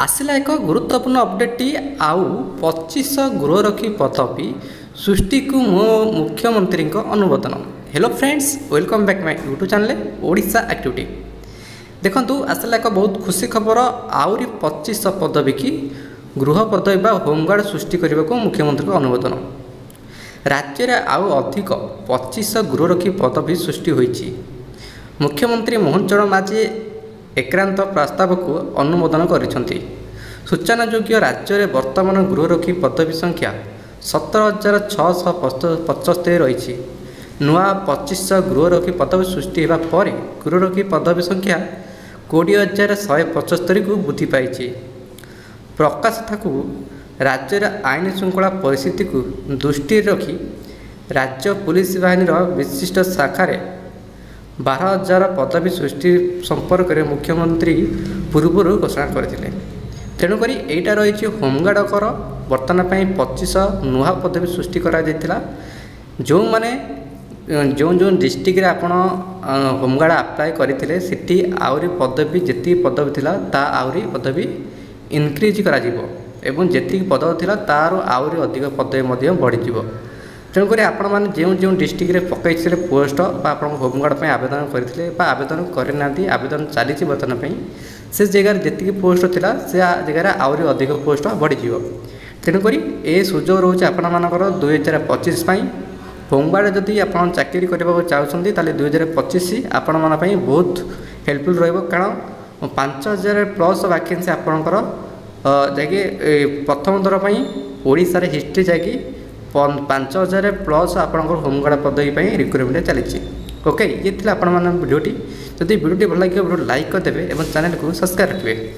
आसला एक गुरुत्वपूर्ण अपडेट आउ 25 गृहरक्षी पदवी सृष्टि को मो मुख्यमंत्री अनुमोदन। Hello friends, welcome back my YouTube channel Odisha activity. देखंतु आसला एक बहुत खुशी खबर, आउरी 25 पदवी की गृह पदवी बा होमगार्ड सृष्टि करने को मुख्यमंत्री अनुमोदन। राज्य में आउ अधिक 25 गृहरक्षी पदवी सृष्टि होईछि। मुख्यमंत्री मोहन चरण माझी एकांत प्रस्ताव को अनुमोदन करिसेंति। सूचनायोग्य राज्य में वर्तमान गृहरक्षी पदवी संख्या 17,675 रही। नुआ 25 गृहरक्षी पदवी सृष्टि होगा पर गृहरक्षी पदवी संख्या 20,175 को वृद्धि पाई। प्रकाश ठाकु राज्य आईन श्रृंखला परिस्थिति को दृष्टि रखी राज्य पुलिस बाहिनी विशिष्ट शाखार 12,000 पदवी सृष्टि संपर्क में मुख्यमंत्री पूर्व घोषणा करते। तेणुक यहाँ रही होमगार्डकर बर्तमान 25 नुआ पदवी सृष्टि करा जो मैंने जो डिस्ट्रिक्ट आपण होमगार्ड अप्लाई करते सीटी आहरी पदवी जी पदवी थी आहरी पदवी इनक्रिज करा एवं जी पदवी थी तार आहरी अधिक पदवी बढ़ी। तेणुक आपण मैंने जो डिस्ट्रिक्ट पकई पोस्ट आप होमगार्ड आवेदन करते आवेदन करना आवेदन चली बर्तमान से जगह जी पोस्ट थी से जगह आहरी अधिक पोस्ट बढ़ी। तेणुक ये सुजोग रोचे आपर 2025 होमगार्ड जदि आप चाकरी करने चाहते 2025 आपण मानी बहुत हेल्पफुल रहा। 5,000 प्लस वैकेंसी आपंकर जैकि प्रथम थर पर ओडिशा रे हिस्ट्री जैकि 5,000 प्लस आपंकर होमगार्ड पदवी रिक्रुटमेंट चली। ओके, ये थी आपण भिडियोटी। जदि भिडियोटी भल लगे भिडियो लाइक करदे और चैनल को सब्सक्राइब रखिए।